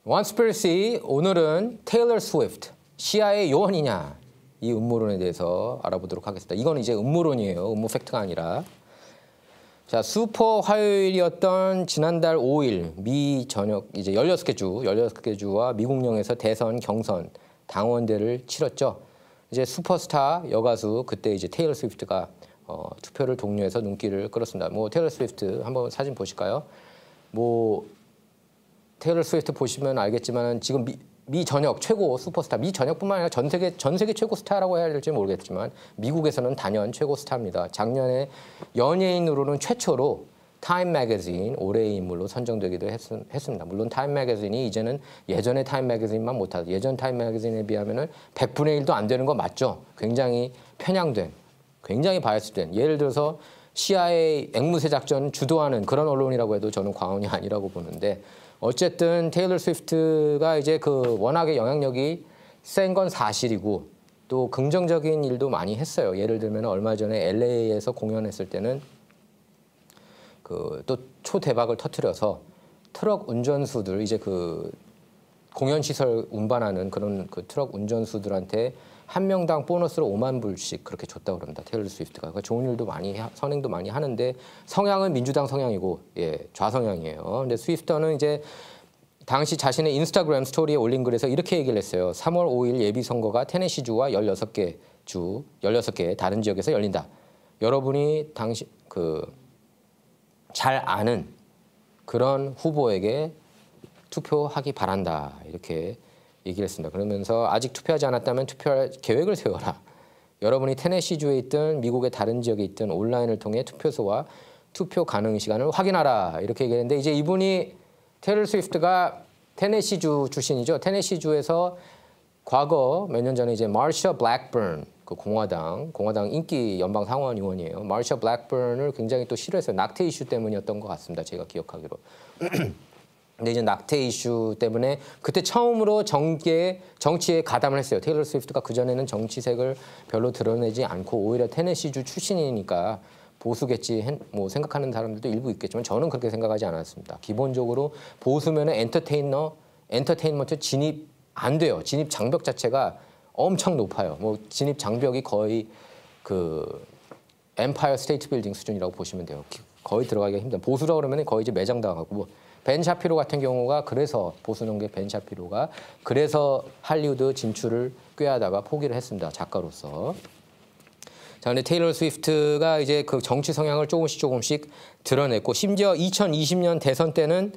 원스피러시 오늘은 테일러 스위프트 시아의 요원이냐 이 음모론에 대해서 알아보도록 하겠습니다. 이건 이제 음모론이에요. 음모 팩트가 아니라. 자, 슈퍼 화요일이었던 지난달 5일 미 전역 이제 16개 주와 미국령에서 대선 경선 당원대를 치렀죠. 이제 슈퍼스타 여가수 그때 이제 테일러 스위프트가 투표를 독려해서 눈길을 끌었습니다. 뭐 테일러 스위프트 한번 사진 보실까요? 뭐 테일러 스위프트 보시면 알겠지만 지금 미 전역 최고 슈퍼스타, 미 전역뿐만 아니라 전 세계 최고 스타라고 해야 될지 모르겠지만 미국에서는 단연 최고 스타입니다. 작년에 연예인으로는 최초로 타임 매거진 올해의 인물로 선정되기도 했습니다. 물론 타임 매거진이 이제는 예전의 타임 매거진만 못하죠. 예전 타임 매거진에 비하면은 100분의 1도 안 되는 거 맞죠? 굉장히 편향된, 굉장히 바이어스된. 예를 들어서 CIA 앵무새 작전 주도하는 그런 언론이라고 해도 저는 과언이 아니라고 보는데. 어쨌든 테일러 스위프트가 이제 그 워낙에 영향력이 센 건 사실이고 또 긍정적인 일도 많이 했어요. 예를 들면 얼마 전에 LA에서 공연했을 때는 그 또 초대박을 터뜨려서 트럭 운전수들 이제 그 공연 시설 운반하는 그런 그 트럭 운전수들한테 한 명당 보너스로 5만 불씩 그렇게 줬다고 그럽니다. 테일러 스위프트가. 그러니까 좋은 일도 많이 선행도 많이 하는데 성향은 민주당 성향이고 예, 좌성향이에요. 근데 스위프트는 이제 당시 자신의 인스타그램 스토리에 올린 글에서 이렇게 얘기를 했어요. 3월 5일 예비 선거가 테네시주와 16개 다른 지역에서 열린다. 여러분이 당시 그 잘 아는 그런 후보에게 투표하기 바란다. 이렇게 얘기를 했습니다. 그러면서 아직 투표하지 않았다면 투표할 계획을 세워라. 여러분이 테네시주에 있든 미국의 다른 지역에 있든 온라인을 통해 투표소와 투표 가능 시간을 확인하라. 이렇게 얘기했는데 이제 이분이 테일러 스위프트가 테네시주 출신이죠. 테네시주에서 과거 몇 년 전에 이제 마샤 블랙번 그 공화당 인기 연방 상원 의원이에요. 마샤 블랙번을 굉장히 또 싫어했어요. 낙태 이슈 때문이었던 것 같습니다. 제가 기억하기로. 근데 이제 낙태 이슈 때문에 그때 처음으로 정치에 가담을 했어요. 테일러 스위프트가 그전에는 정치색을 별로 드러내지 않고 오히려 테네시주 출신이니까 보수겠지 뭐 생각하는 사람들도 일부 있겠지만 저는 그렇게 생각하지 않았습니다. 기본적으로 보수면은 엔터테인먼트 진입 안 돼요. 진입 장벽 자체가 엄청 높아요. 뭐 진입 장벽이 거의 그 엠파이어 스테이트 빌딩 수준이라고 보시면 돼요. 거의 들어가기가 힘든. 보수라고 그러면 거의 이제 매장당하고 뭐 벤 샤피로 같은 경우가 그래서 보수농계 벤 샤피로가 그래서 할리우드 진출을 꾀하다가 포기를 했습니다. 작가로서. 자, 근데 테일러 스위프트가 이제 그 정치 성향을 조금씩 드러냈고 심지어 2020년 대선 때는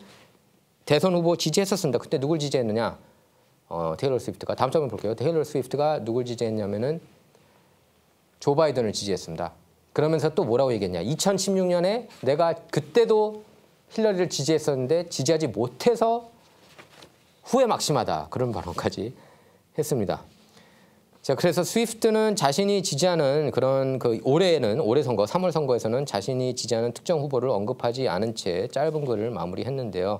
대선 후보 지지했었습니다. 그때 누굴 지지했느냐? 테일러 스위프트가 다음 장면 볼게요. 테일러 스위프트가 누굴 지지했냐면은 조 바이든을 지지했습니다. 그러면서 또 뭐라고 얘기했냐? 2016년에 내가 그때도 힐러리를 지지했었는데 지지하지 못해서 후회 막심하다. 그런 발언까지 했습니다. 자, 그래서 스위프트는 자신이 지지하는 그런 그 올해 선거, 3월 선거에서는 자신이 지지하는 특정 후보를 언급하지 않은 채 짧은 글을 마무리했는데요.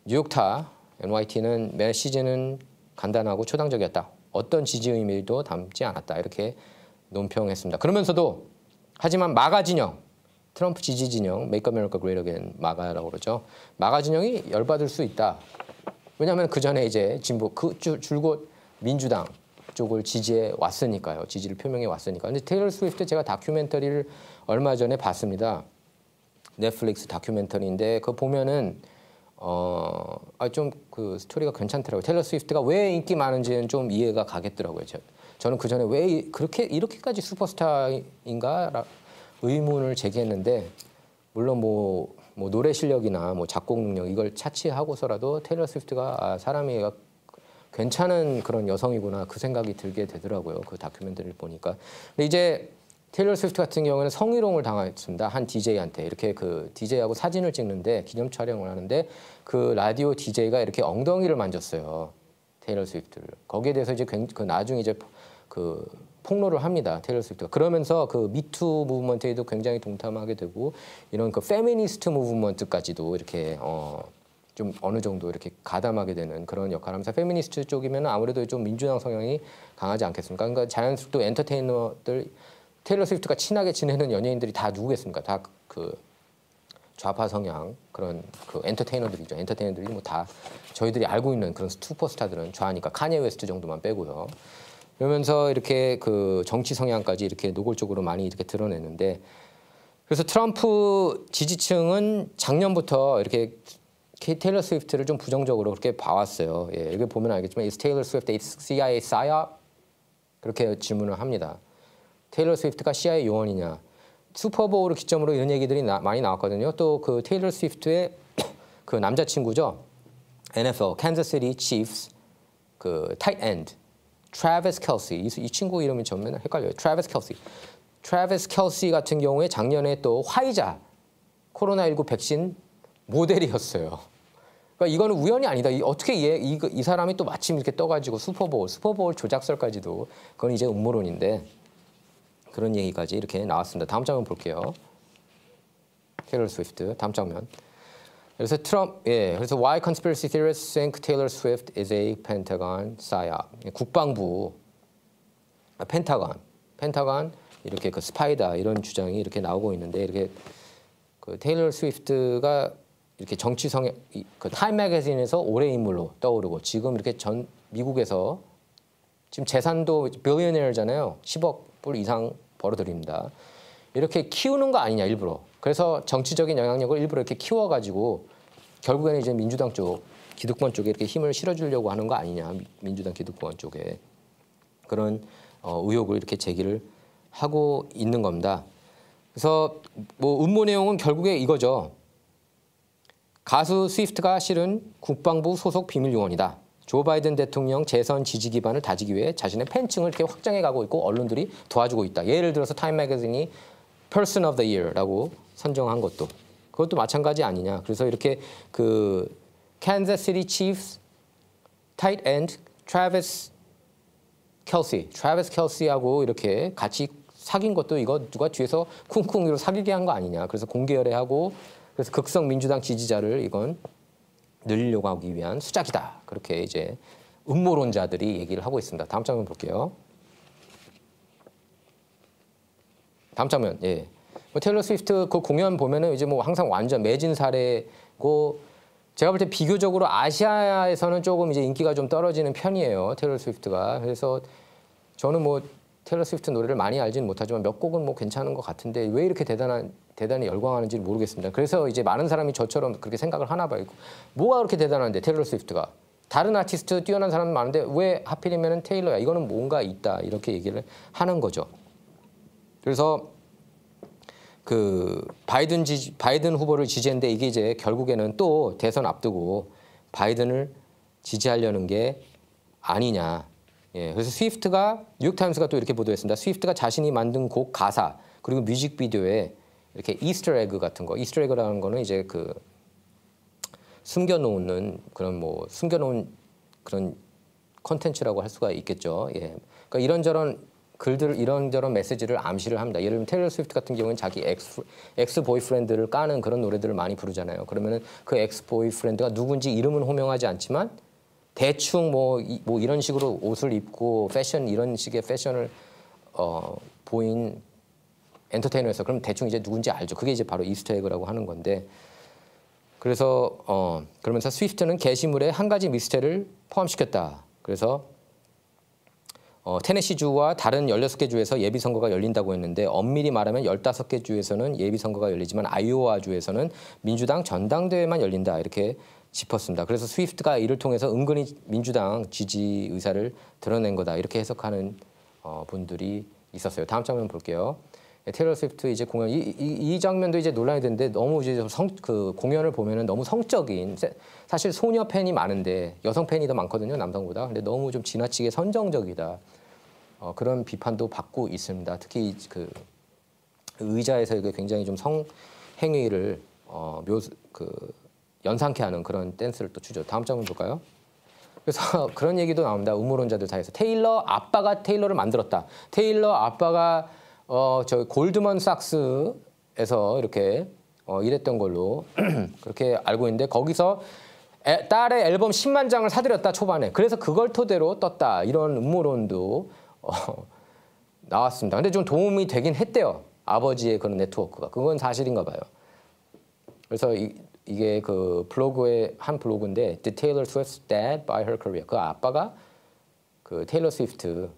뉴욕타 NYT는 메시지는 간단하고 초당적이었다. 어떤 지지 의미도 담지 않았다. 이렇게 논평했습니다. 그러면서도 하지만 마가 진영, 트럼프 지지 진영, Make America Great Again 마가라고 그러죠. 마가 진영이 열받을 수 있다. 왜냐하면 그 전에 이제 진보 줄곧 민주당 쪽을 지지해 왔으니까요. 지지를 표명해 왔으니까. 근데 테일러 스위프트 제가 다큐멘터리를 얼마 전에 봤습니다. 넷플릭스 다큐멘터리인데 그거 보면은 좀 그 스토리가 괜찮더라고요. 테일러 스위프트가 왜 인기 많은지는 좀 이해가 가겠더라고요. 저는 그 전에 왜 이렇게까지 슈퍼스타인가 의문을 제기했는데 물론 뭐 노래 실력이나 뭐 작곡 능력 이걸 차치하고서라도 테일러 스위프트가 사람이 괜찮은 그런 여성이구나 그 생각이 들게 되더라고요. 그 다큐멘터리를 보니까. 근데 이제 테일러 스위프트 같은 경우에는 성희롱을 당했습니다. 한 DJ한테 이렇게 그 DJ하고 사진을 찍는데 기념 촬영을 하는데 그 라디오 DJ가 이렇게 엉덩이를 만졌어요. 테일러 스위프트를. 거기에 대해서 이제 그 나중에 이제 그 폭로를 합니다. 테일러 스위프트가. 그러면서 그 미투 무브먼트에도 굉장히 동참하게 되고 이런 그 페미니스트 무브먼트까지도 이렇게 좀 어느 정도 이렇게 가담하게 되는 그런 역할을 하면서 페미니스트 쪽이면 아무래도 좀 민주당 성향이 강하지 않겠습니까? 그러니까 자연스럽게 또 엔터테이너들 테일러 스위프트가 친하게 지내는 연예인들이 다 누구겠습니까? 다 그 좌파 성향 그런 그 엔터테이너들이죠. 엔터테이너들이 뭐 다 저희들이 알고 있는 그런 슈퍼스타들은 좌니까 카니에 웨스트 정도만 빼고요. 그러면서 이렇게 그 정치 성향까지 이렇게 노골적으로 많이 이렇게 드러내는데 그래서 트럼프 지지층은 작년부터 이렇게 테일러 스위프트를 좀 부정적으로 그렇게 봐왔어요. 예, 여기 보면 알겠지만 is Taylor Swift a CIA psyop? 그렇게 질문을 합니다. 테일러 스위프트가 CIA 요원이냐? 슈퍼보울을 기점으로 이런 얘기들이 많이 나왔거든요. 또 그 테일러 스위프트의 그 남자친구죠. NFL, Kansas City Chiefs 그 타이트 엔드 트래비스 켈시 이 친구 이름이 전 맨날 헷갈려요. 트래비스 켈시 같은 경우에 작년에 또 화이자 코로나19 백신 모델이었어요. 그러니까 이거는 우연이 아니다. 어떻게 이 사람이 또 마침 이렇게 떠가지고 슈퍼보울 조작설까지도 그건 이제 음모론인데 그런 얘기까지 이렇게 나왔습니다. 다음 장면 볼게요. 테일러 스위프트 다음 장면. 그래서 그래서 Why conspiracy theorists think Taylor Swift is a Pentagon psyop? 국방부, 펜타곤 이렇게 그 스파이다 이런 주장이 이렇게 나오고 있는데 이렇게 그 테일러 스위프트가 이렇게 정치 성향, 그 타임 매거진에서 올해 인물로 떠오르고 지금 이렇게 전 미국에서 지금 재산도 빌리어네어잖아요. 10억 불 이상 벌어들입니다. 이렇게 키우는 거 아니냐 일부러. 그래서 정치적인 영향력을 일부러 이렇게 키워가지고 결국에는 이제 민주당 쪽, 기득권 쪽에 이렇게 힘을 실어주려고 하는 거 아니냐. 민주당 기득권 쪽에 그런 의혹을 이렇게 제기를 하고 있는 겁니다. 그래서 뭐 음모 내용은 결국에 이거죠. 가수 스위프트가 실은 국방부 소속 비밀 요원이다. 조 바이든 대통령 재선 지지 기반을 다지기 위해 자신의 팬층을 이렇게 확장해 가고 있고 언론들이 도와주고 있다. 예를 들어서 타임 매거진이 Person of the Year라고 선정한 것도 그것도 마찬가지 아니냐. 그래서 이렇게 그 Kansas City Chiefs tight end 트래비스 켈시하고 이렇게 같이 사귄 것도 이거 누가 뒤에서 쿵쿵이로 사귀게 한 거 아니냐. 그래서 공개 열애하고 그래서 극성 민주당 지지자를 이건 늘리려고 하기 위한 수작이다. 그렇게 이제 음모론자들이 얘기를 하고 있습니다. 다음 장면 볼게요. 다음 장면. 예. 뭐 테일러 스위프트 그 공연 보면은 이제 뭐 항상 완전 매진 사례고 제가 볼 때 비교적으로 아시아에서는 조금 이제 인기가 좀 떨어지는 편이에요. 테일러 스위프트가. 그래서 저는 뭐 테일러 스위프트 노래를 많이 알지는 못하지만 몇 곡은 뭐 괜찮은 것 같은데 왜 이렇게 대단히 열광하는지 모르겠습니다. 그래서 이제 많은 사람이 저처럼 그렇게 생각을 하나 봐요. 뭐가 그렇게 대단한데 테일러 스위프트가. 다른 아티스트 뛰어난 사람은 많은데 왜 하필이면 테일러야. 이거는 뭔가 있다. 이렇게 얘기를 하는 거죠. 그래서 그 바이든 후보를 지지했는데 이게 이제 결국에는 또 대선 앞두고 바이든을 지지하려는 게 아니냐. 예, 그래서 스위프트가 뉴욕타임스가 또 이렇게 보도했습니다. 스위프트가 자신이 만든 곡 가사 그리고 뮤직비디오에 이렇게 이스터 에그 같은 거, 이스터 에그라는 거는 이제 그 숨겨놓는 그런 콘텐츠라고 할 수가 있겠죠. 예, 그러니까 이런저런 글들, 이런저런 메시지를 암시를 합니다. 예를 들면 테일러 스위프트 같은 경우는 자기 엑스 보이프렌드를 까는 그런 노래들을 많이 부르잖아요. 그러면은 그 엑스 보이프렌드가 누군지 이름은 호명하지 않지만 대충 뭐 이런 식으로 옷을 입고 이런 식의 패션을 보인 엔터테이너에서 그럼 대충 이제 누군지 알죠. 그게 이제 바로 이스터 에그라고 하는 건데 그래서 그러면서 스위프트는 게시물에 한 가지 미스테리를 포함시켰다. 그래서 테네시주와 다른 16개 주에서 예비선거가 열린다고 했는데 엄밀히 말하면 15개 주에서는 예비선거가 열리지만 아이오와 주에서는 민주당 전당대회만 열린다. 이렇게 짚었습니다. 그래서 스위프트가 이를 통해서 은근히 민주당 지지 의사를 드러낸 거다. 이렇게 해석하는 분들이 있었어요. 다음 장면 볼게요. 테일러 스위프트 이제 공연 이 장면도 이제 논란이 되는데 너무 이제 그 공연을 보면은 너무 성적인 사실 소녀 팬이 많은데 여성 팬이 더 많거든요 남성보다. 근데 너무 좀 지나치게 선정적이다. 그런 비판도 받고 있습니다. 특히 그 의자에서 이게 굉장히 좀 성행위를 연상케 하는 그런 댄스를 또 추죠. 다음 장면 볼까요? 그래서 그런 얘기도 나옵니다. 음모론자들 사이에서 테일러 아빠가 테일러를 만들었다. 테일러 아빠가 저 골드먼삭스에서 이렇게 일했던 걸로 그렇게 알고 있는데 거기서 딸의 앨범 10만 장을 사들였다 초반에. 그래서 그걸 토대로 떴다. 이런 음모론도 나왔습니다. 근데 좀 도움이 되긴 했대요. 아버지의 그런 네트워크가. 그건 사실인가 봐요. 그래서 이게 그 블로그의 한 블로그인데 The Taylor Swift's Dad by Her Career. 그 아빠가 그 테일러 스위프트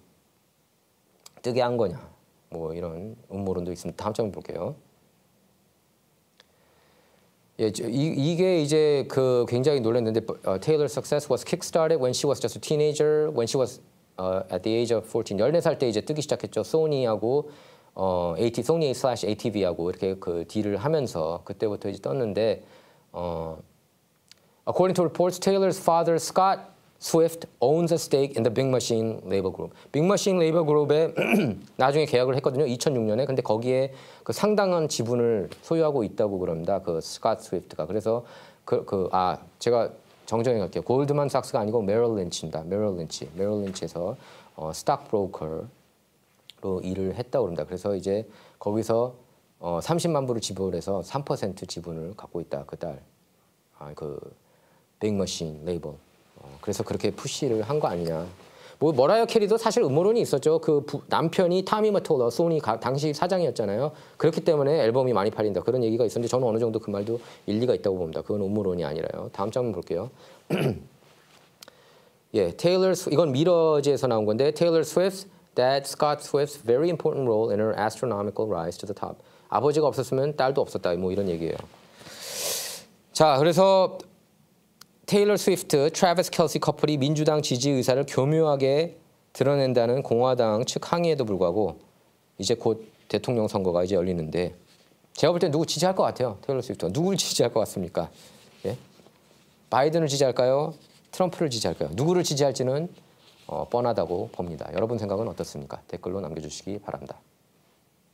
뜨게 한 거냐. 뭐 이런 음모론도 있습니다. 다음 장 볼게요. 예, 이게 이제 그 굉장히 놀랐는데 Taylor's success was kickstarted when she was just a teenager, when she was at the age of 14. 14살 때 이제 뜨기 시작했죠. 소니하고 소니/ATV하고 이렇게 그 딜을 하면서 그때부터 이제 떴는데 according to reports, Taylor's father Scott Swift owns a stake in the Big Machine Label Group. Big Machine Label Group에 나중에 계약을 했거든요. 2006년에. 근데 거기에 그 상당한 지분을 소유하고 있다고 그럽니다. 그 스캇 스위프트가. 그래서 제가 정정해 갈게요. 골드만삭스가 아니고 메럴 린치입니다. 메럴 린치에서 스탁 브로커로 일을 했다고 그럽니다. 그래서 이제 거기서 30만 불을 지불해서 3% 지분을 갖고 있다. 그 딸. 그 빅 머신 레이블. 그래서 그렇게 푸시를 한 거 아니냐. 뭐 머라이어 캐리도 사실 음모론이 있었죠. 그 남편이 타미 머톨러 소니 당시 사장이었잖아요. 그렇기 때문에 앨범이 많이 팔린다. 그런 얘기가 있었는데 저는 어느 정도 그 말도 일리가 있다고 봅니다. 그건 음모론이 아니라요. 다음 장면 볼게요. 예, 이건 미러지에서 나온 건데 Taylor Swift's dad Scott Swift's very important role in her astronomical rise to the top. 아버지가 없었으면 딸도 없었다. 뭐 이런 얘기예요. 자, 그래서 테일러 스위프트, 트래비스 켈시 커플이 민주당 지지 의사를 교묘하게 드러낸다는 공화당 측 항의에도 불구하고 이제 곧 대통령 선거가 이제 열리는데 제가 볼 때 누구 지지할 것 같아요. 테일러 스위프트가. 누구를 지지할 것 같습니까? 예? 바이든을 지지할까요? 트럼프를 지지할까요? 누구를 지지할지는 뻔하다고 봅니다. 여러분 생각은 어떻습니까? 댓글로 남겨주시기 바랍니다.